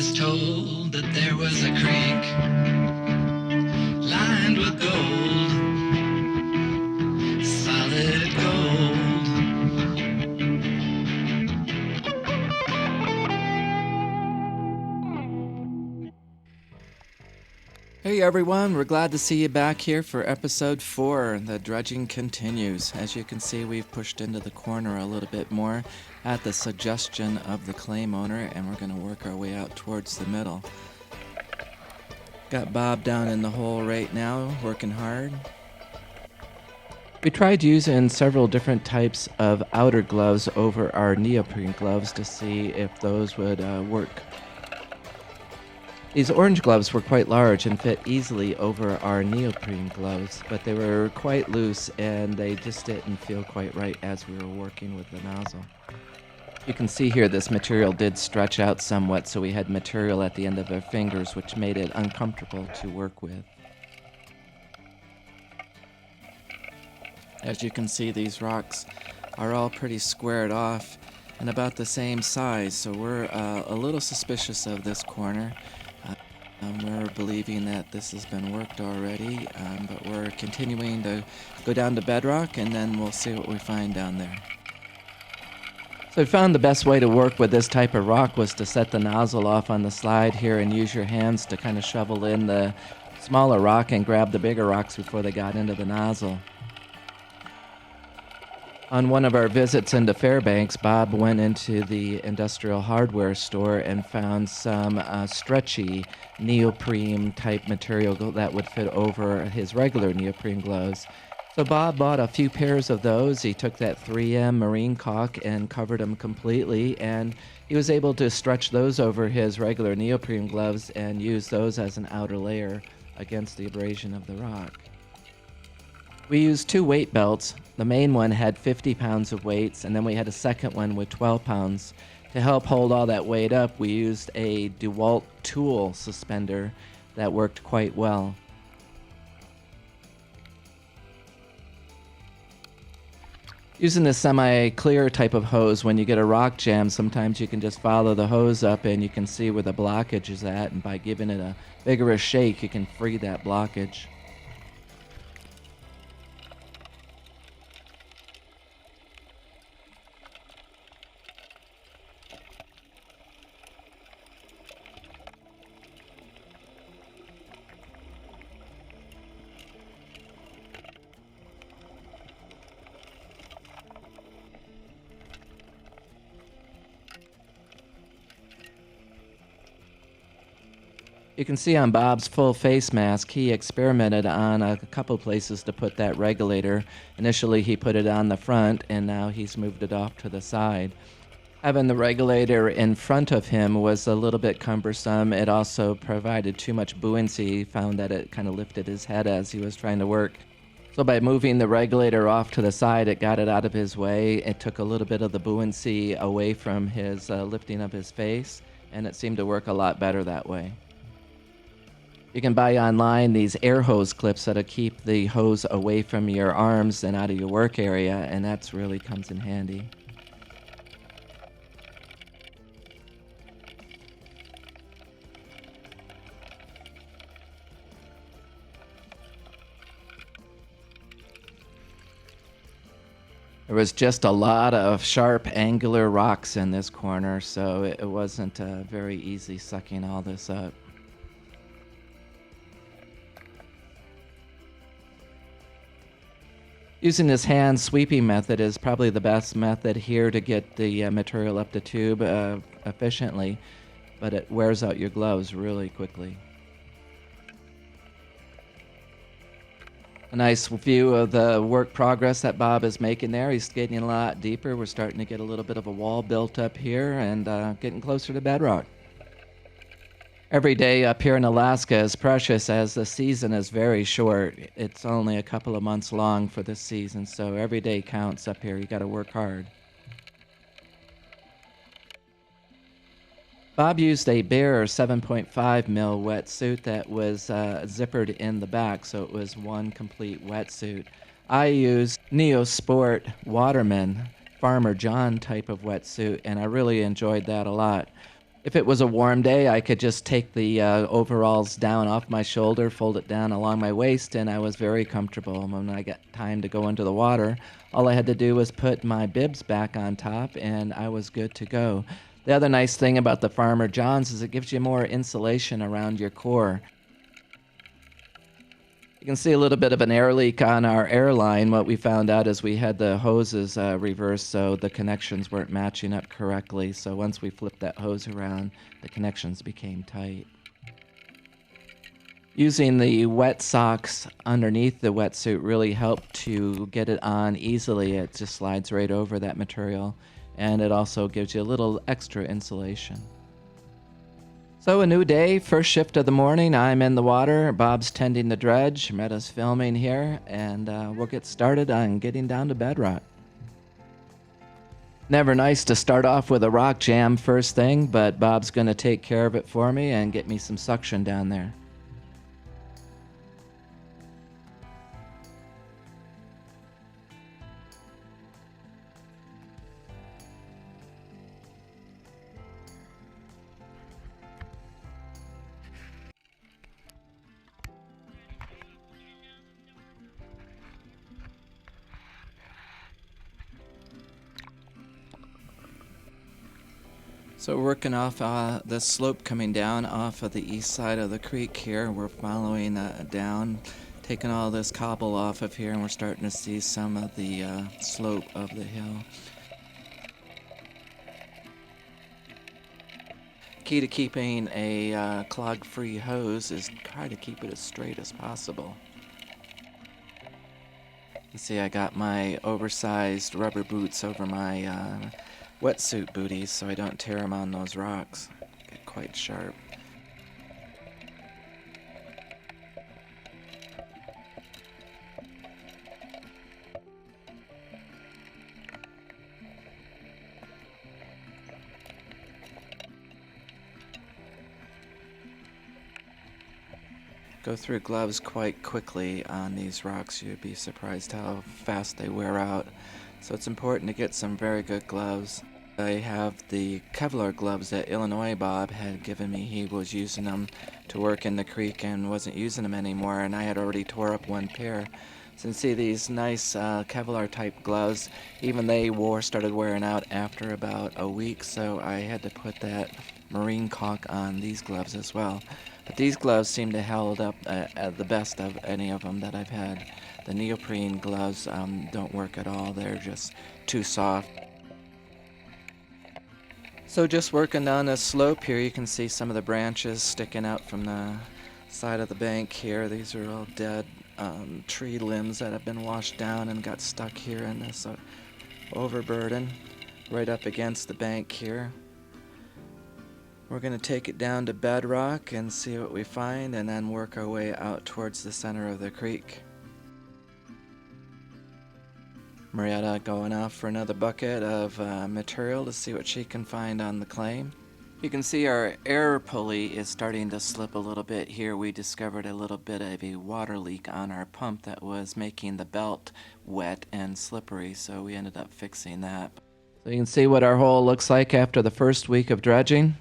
was told that there was a creek lined with gold, solid gold. Hey everyone, we're glad to see you back here for episode 4. The dredging continues. As you can see, we've pushed into the corner a little bit more at the suggestion of the claim owner, and we're going to work our way out towards the middle. Got Bob down in the hole right now, working hard. We tried using several different types of outer gloves over our neoprene gloves to see if those would work. These orange gloves were quite large and fit easily over our neoprene gloves, but they were quite loose and they just didn't feel quite right as we were working with the nozzle. You can see here this material did stretch out somewhat, so we had material at the end of our fingers, which made it uncomfortable to work with. As you can see, these rocks are all pretty squared off and about the same size, so we're a little suspicious of this corner. We're believing that this has been worked already, but we're continuing to go down to bedrock, and then we'll see what we find down there. So we found the best way to work with this type of rock was to set the nozzle off on the slide here and use your hands to kind of shovel in the smaller rock and grab the bigger rocks before they got into the nozzle. On one of our visits into Fairbanks, Bob went into the industrial hardware store and found some stretchy neoprene type material that would fit over his regular neoprene gloves. So Bob bought a few pairs of those. He took that 3M marine caulk and covered them completely, and he was able to stretch those over his regular neoprene gloves and use those as an outer layer against the abrasion of the rock. We used 2 weight belts. The main one had 50 pounds of weights, and then we had a second one with 12 pounds. To help hold all that weight up, we used a DeWalt tool suspender that worked quite well. Using this semi-clear type of hose, when you get a rock jam, sometimes you can just follow the hose up and you can see where the blockage is at, and by giving it a vigorous shake, you can free that blockage. You can see on Bob's full face mask, he experimented on a couple places to put that regulator. Initially, he put it on the front, and now he's moved it off to the side. Having the regulator in front of him was a little bit cumbersome. It also provided too much buoyancy. He found that it kind of lifted his head as he was trying to work. So by moving the regulator off to the side, it got it out of his way. It took a little bit of the buoyancy away from his lifting of his face, and it seemed to work a lot better that way. You can buy online these air hose clips that'll keep the hose away from your arms and out of your work area, and that's really comes in handy. There was just a lot of sharp, angular rocks in this corner, so it wasn't very easy sucking all this up. Using this hand sweeping method is probably the best method here to get the material up the tube efficiently, but it wears out your gloves really quickly. A nice view of the work progress that Bob is making there. He's getting a lot deeper. We're starting to get a little bit of a wall built up here and getting closer to bedrock. Every day up here in Alaska is precious as the season is very short. It's only a couple of months long for this season, so every day counts up here. You got to work hard. Bob used a bare 7.5 mil wetsuit that was zippered in the back, so it was one complete wetsuit. I used Neosport Waterman, Farmer John type of wetsuit, and I really enjoyed that a lot. If it was a warm day, I could just take the overalls down off my shoulder, fold it down along my waist, and I was very comfortable. When I got time to go into the water, all I had to do was put my bibs back on top, and I was good to go. The other nice thing about the Farmer John's is it gives you more insulation around your core. You can see a little bit of an air leak on our airline. What we found out is we had the hoses reversed, so the connections weren't matching up correctly. So once we flipped that hose around, the connections became tight. Using the wet socks underneath the wetsuit really helped to get it on easily. It just slides right over that material, and it also gives you a little extra insulation. So a new day, first shift of the morning, I'm in the water, Bob's tending the dredge, Metta's filming here, and we'll get started on getting down to bedrock. Never nice to start off with a rock jam first thing, but Bob's going to take care of it for me and get me some suction down there. So we're working off the slope coming down off of the east side of the creek here. We're following down, taking all this cobble off of here, and we're starting to see some of the slope of the hill. Key to keeping a clog-free hose is try to keep it as straight as possible. You see I got my oversized rubber boots over my wetsuit booties so I don't tear them on those rocks. Get quite sharp. Go through gloves quite quickly on these rocks. You'd be surprised how fast they wear out. So it's important to get some very good gloves. I have the Kevlar gloves that Illinois Bob had given me. He was using them to work in the creek and wasn't using them anymore, and I had already tore up one pair. So you see these nice Kevlar type gloves, even they started wearing out after about a week, so I had to put that marine caulk on these gloves as well. But these gloves seem to held up the best of any of them that I've had. The neoprene gloves don't work at all. They're just too soft. So just working down this slope here, you can see some of the branches sticking out from the side of the bank here. These are all dead tree limbs that have been washed down and got stuck here in this overburden right up against the bank here. We're going to take it down to bedrock and see what we find, and then work our way out towards the center of the creek. Marietta going off for another bucket of material to see what she can find on the claim. You can see our air pulley is starting to slip a little bit here. We discovered a little bit of a water leak on our pump that was making the belt wet and slippery, so we ended up fixing that. So you can see what our hole looks like after the first week of dredging.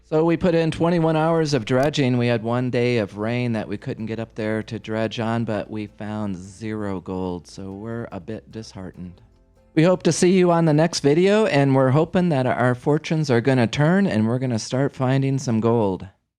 So we put in 21 hours of dredging. We had one day of rain that we couldn't get up there to dredge on, but we found 0 gold, so we're a bit disheartened. We hope to see you on the next video, and we're hoping that our fortunes are going to turn and we're going to start finding some gold.